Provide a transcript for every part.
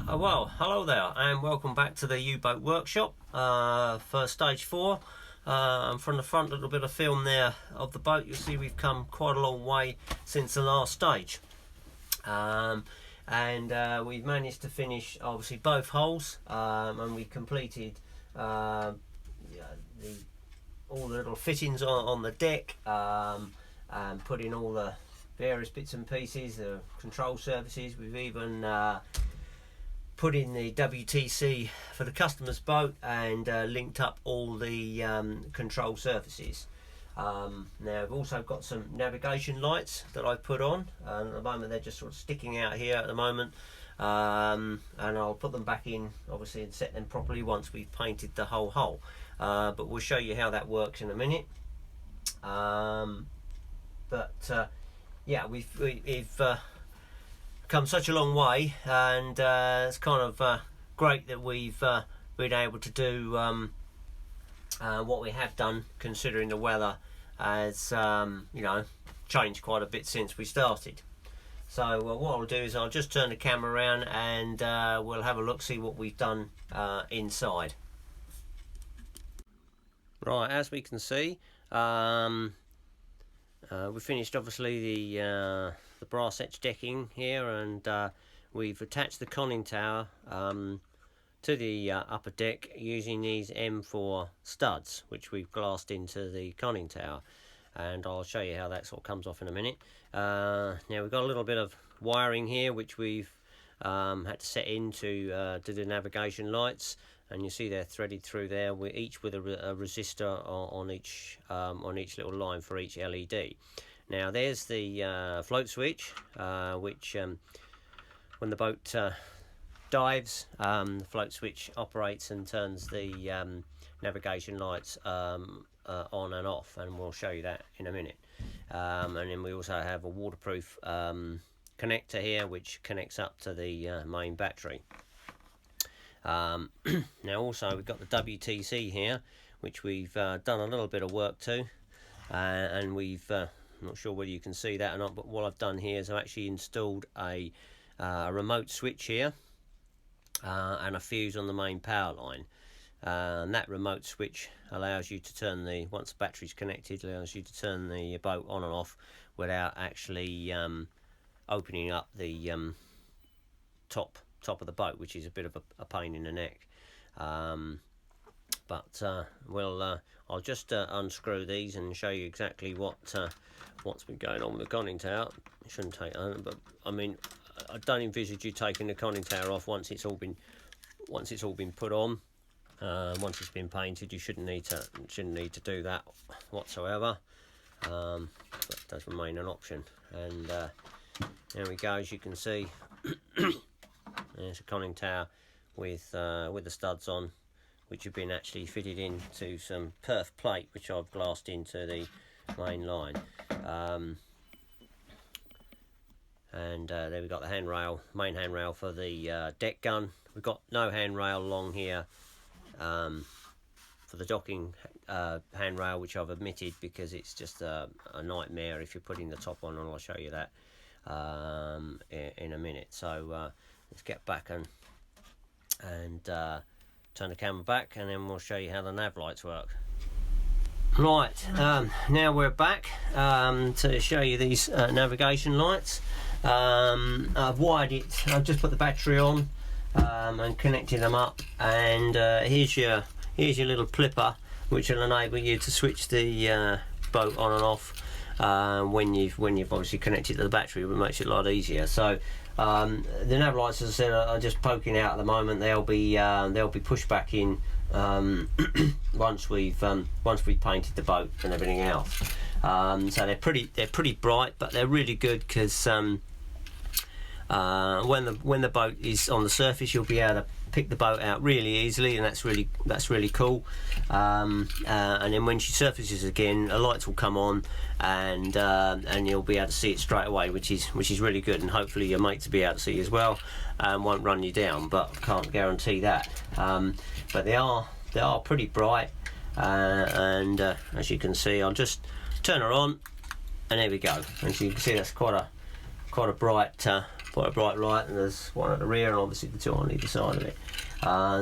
Well, hello there and welcome back to the U-Boat Workshop for stage 4. From the front, a little bit of film there of the boat. You'll see we've come quite a long way since the last stage, and we've managed to finish obviously both hulls, and we completed all the little fittings on the deck, and put in all the various bits and pieces, the control surfaces. We've even put in the WTC for the customer's boat and linked up all the control surfaces. Now I've also got some navigation lights that I've put on, and at the moment they're just sort of sticking out here at the moment, and I'll put them back in obviously and set them properly once we've painted the whole hull, but we'll show you how that works in a minute. Yeah, we've come such a long way, and it's kind of great that we've been able to do what we have done, considering the weather has changed quite a bit since we started. So what I'll do is I'll just turn the camera around and we'll have a look, see what we've done inside. Right, as we can see, we finished obviously the brass etch decking here, and we've attached the conning tower to the upper deck using these M4 studs, which we've glassed into the conning tower, and I'll show you how that sort of comes off in a minute. Now we've got a little bit of wiring here which we've had to set in to do the navigation lights, and you see they're threaded through there, each with a resistor on each little line for each LED. Now there's the float switch, which when the boat dives, the float switch operates and turns the navigation lights on and off, and we'll show you that in a minute. And then we also have a waterproof connector here which connects up to the main battery. Now also we've got the WTC here, which we've done a little bit of work to, and we've I'm not sure whether you can see that or not, but what I've done here is I've actually installed a remote switch here and a fuse on the main power line, and that remote switch allows you to turn once the battery's connected, allows you to turn the boat on and off without actually opening up the top of the boat, which is a bit of a pain in the neck. I'll just unscrew these and show you exactly what's been going on with the conning tower. It shouldn't take, but I mean, I don't envisage you taking the conning tower off once it's all been put on. Once it's been painted, you shouldn't need to do that whatsoever. But it does remain an option. And there we go. As you can see, there's a conning tower with the studs on, which have been actually fitted into some perf plate which I've glassed into the main line. There we've got the main handrail for the deck gun. We've got no handrail along here for the docking handrail, which I've omitted because it's just a nightmare if you're putting the top on, and I'll show you that in a minute. So let's get back and turn the camera back, and then we'll show you how the nav lights work. Right, now we're back to show you these navigation lights. I've wired it, I've just put the battery on and connected them up, and here's your little clipper which will enable you to switch the boat on and off when you've obviously connected to the battery. It makes it a lot easier. So the nav lights, as I said, are just poking out at the moment. They'll be pushed back in once we've painted the boat and everything else. So they're pretty bright, but they're really good because when the boat is on the surface, you'll be able to pick the boat out really easily, and that's really cool. And then when she surfaces again, the lights will come on, and you'll be able to see it straight away, which is really good, and hopefully your mates will be able to see as well, and won't run you down, but can't guarantee that. But they are pretty bright, and as you can see, I'll just turn her on, and there we go. As you can see, that's quite a bright by a bright light, and there's one at the rear, and obviously the two on either side of it.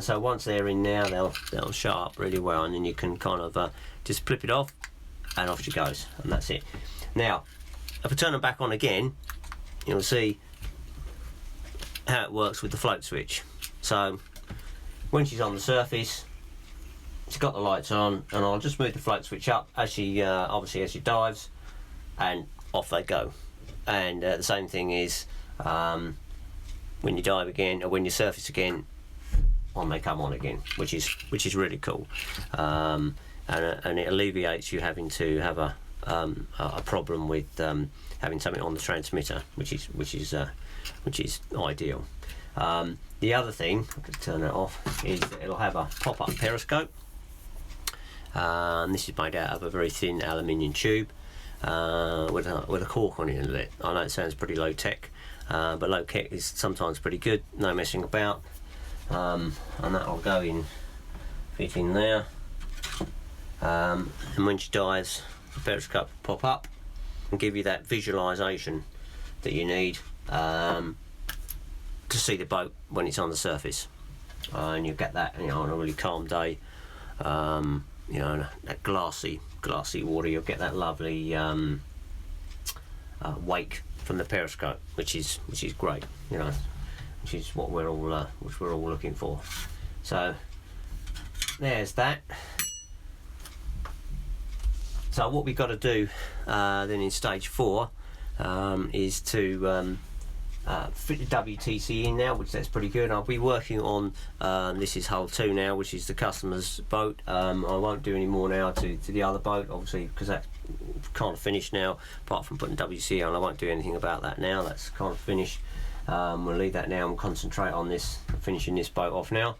So once they're in now, they'll shut up really well, and then you can kind of just flip it off, and off she goes, and that's it. Now, if I turn them back on again, you'll see how it works with the float switch. So when she's on the surface, she's got the lights on, and I'll just move the float switch up as she obviously as she dives, and off they go. And the same thing is when you dive again, or when you surface again, on they come on again, which is really cool, and it alleviates you having to have a problem with having something on the transmitter, which is ideal. The other thing, I could turn that off, is that it'll have a pop-up periscope. This is made out of a very thin aluminium tube with a cork on the end of it. I know it sounds pretty low tech, but low tech is sometimes pretty good. No messing about, and that'll go in, fit in there. And when she dives, the periscope will pop up and give you that visualisation that you need to see the boat when it's on the surface, and you'll get that, on a really calm day, that glassy water. You'll get that lovely wake from the periscope, which is great, which is what we're all looking for. So there's that. So what we've got to do then in stage 4 is to fit the WTC in now, which that's pretty good. I'll be working on this is hull 2 now, which is the customer's boat. I won't do any more now to the other boat, obviously, because that's kind of finished now. Apart from putting WTC on, I won't do anything about that now. That's kind of finished. We'll leave that now and concentrate on this, finishing this boat off now.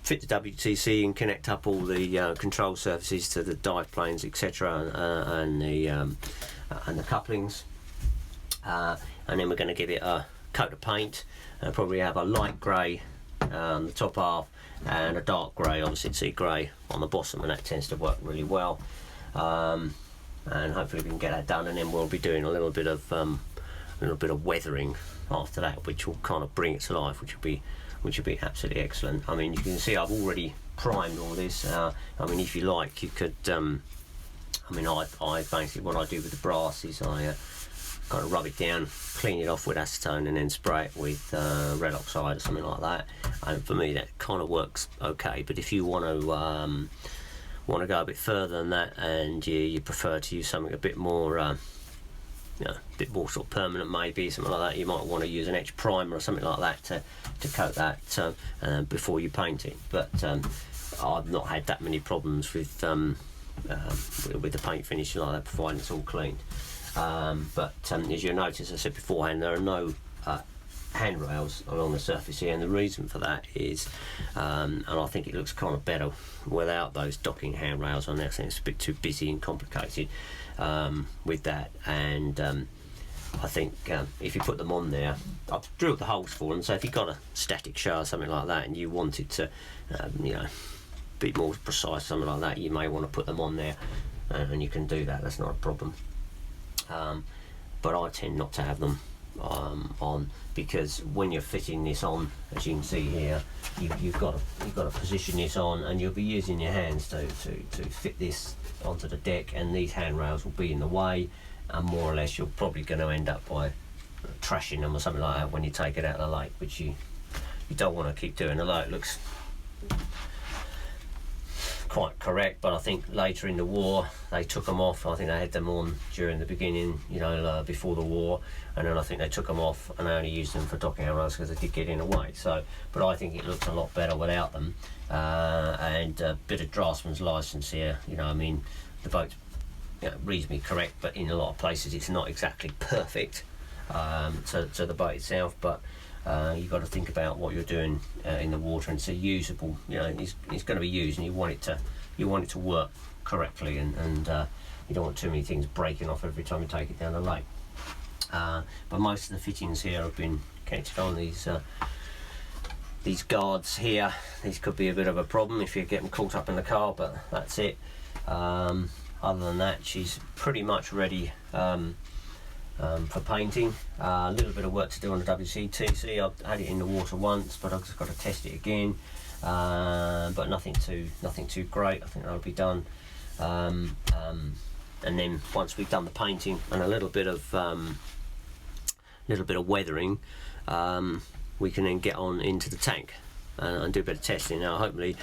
Fit the WTC and connect up all the control surfaces to the dive planes, etc., and the couplings. And then we're going to give it a coat of paint, and probably have a light grey the top half, and a dark grey, obviously sea grey, on the bottom, and that tends to work really well. And hopefully we can get that done, and then we'll be doing a little bit of weathering after that, which will kind of bring it to life, which will be absolutely excellent. I mean, you can see I've already primed all this. I mean, if you like, you could. I basically, what I do with the brass is I kind of rub it down, clean it off with acetone, and then spray it with red oxide or something like that. And for me, that kind of works okay. But if you want to go a bit further than that, and you prefer to use something a bit more, a bit more sort of permanent, maybe something like that, you might want to use an etch primer or something like that to coat that before you paint it. But I've not had that many problems with the paint finish like that, providing it's all cleaned. But as you'll notice, I said beforehand, there are no handrails along the surface here, and the reason for that is, and I think it looks kind of better without those docking handrails on there. I think it's a bit too busy and complicated with that, and I think if you put them on there, I've drilled the holes for them, so if you've got a static show or something like that and you wanted to be more precise, something like that, you may want to put them on there, and you can do that. That's not a problem. But I tend not to have them on, because when you're fitting this on, as you can see here, you've got to position this on, and you'll be using your hands to fit this onto the deck, and these handrails will be in the way, and more or less you're probably going to end up by trashing them or something like that when you take it out of the lake, which you don't want to keep doing, although it looks quite correct. But I think later in the war they took them off. I think they had them on during the beginning, before the war, and then I think they took them off, and they only used them for docking handrails because they did get in the way. So, but I think it looks a lot better without them. And a bit of draftsman's license here. I mean, the boat's reasonably correct, but in a lot of places it's not exactly perfect to the boat itself. But you've got to think about what you're doing in the water, and it's a usable. It's going to be used, and you want it to work correctly, and you don't want too many things breaking off every time you take it down the lake. But most of the fittings here have been connected on these guards here. These could be a bit of a problem if you get them caught up in the car, but that's it. Other than that, she's pretty much ready for painting. A little bit of work to do on the WCTC. I've had it in the water once, but I've just got to test it again. But nothing too great. I think that'll be done. And then once we've done the painting and a little bit of weathering, we can then get on into the tank and do a bit of testing. Now, hopefully,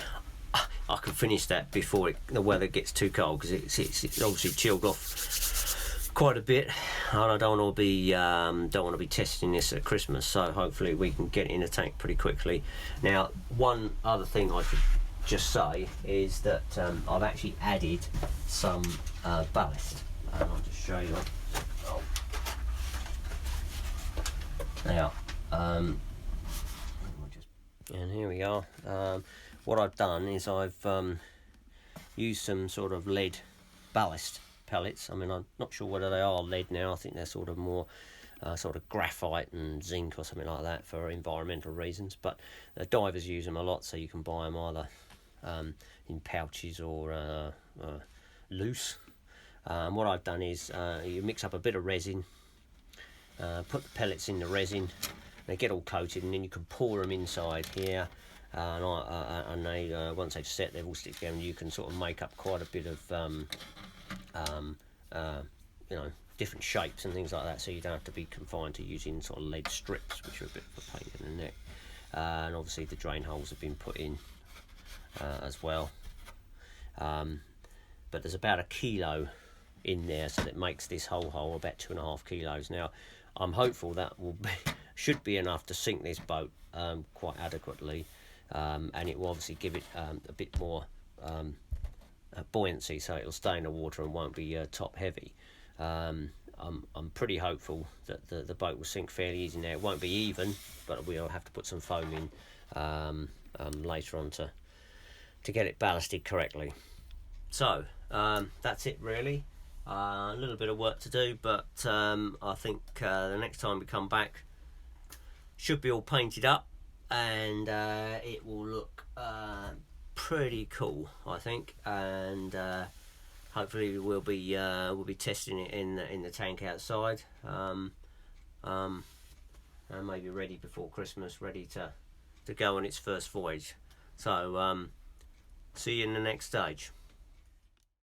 I can finish that before the weather gets too cold, because it's obviously chilled off quite a bit, and I don't want to be testing this at Christmas. So hopefully we can get it in the tank pretty quickly. Now, one other thing I should just say is that I've actually added some ballast, and I'll just show you. Now, and here we are. What I've done is I've used some sort of lead ballast pellets. I mean, I'm not sure whether they are lead now. I think they're sort of more sort of graphite and zinc or something like that for environmental reasons. But divers use them a lot, so you can buy them either in pouches or loose. What I've done is you mix up a bit of resin, put the pellets in the resin, they get all coated, and then you can pour them inside here. And they once they've set, they all stick together, and you can sort of make up quite a bit of different shapes and things like that, so you don't have to be confined to using sort of lead strips, which are a bit of a pain in the neck. And obviously the drain holes have been put in as well, but there's about 1 kilo in there, so that makes this whole hole about 2.5 kilos. Now, I'm hopeful that should be enough to sink this boat quite adequately, and it will obviously give it a bit more buoyancy, so it'll stay in the water and won't be top heavy. I'm pretty hopeful that the boat will sink fairly easy. Now, it won't be even, but we'll have to put some foam in later on to get it ballasted correctly. So that's it really. A little bit of work to do, but I think the next time we come back should be all painted up, and it will look pretty cool, I think. And hopefully we'll be testing it in the tank outside, and maybe ready before Christmas, ready to go on its first voyage. So see you in the next stage.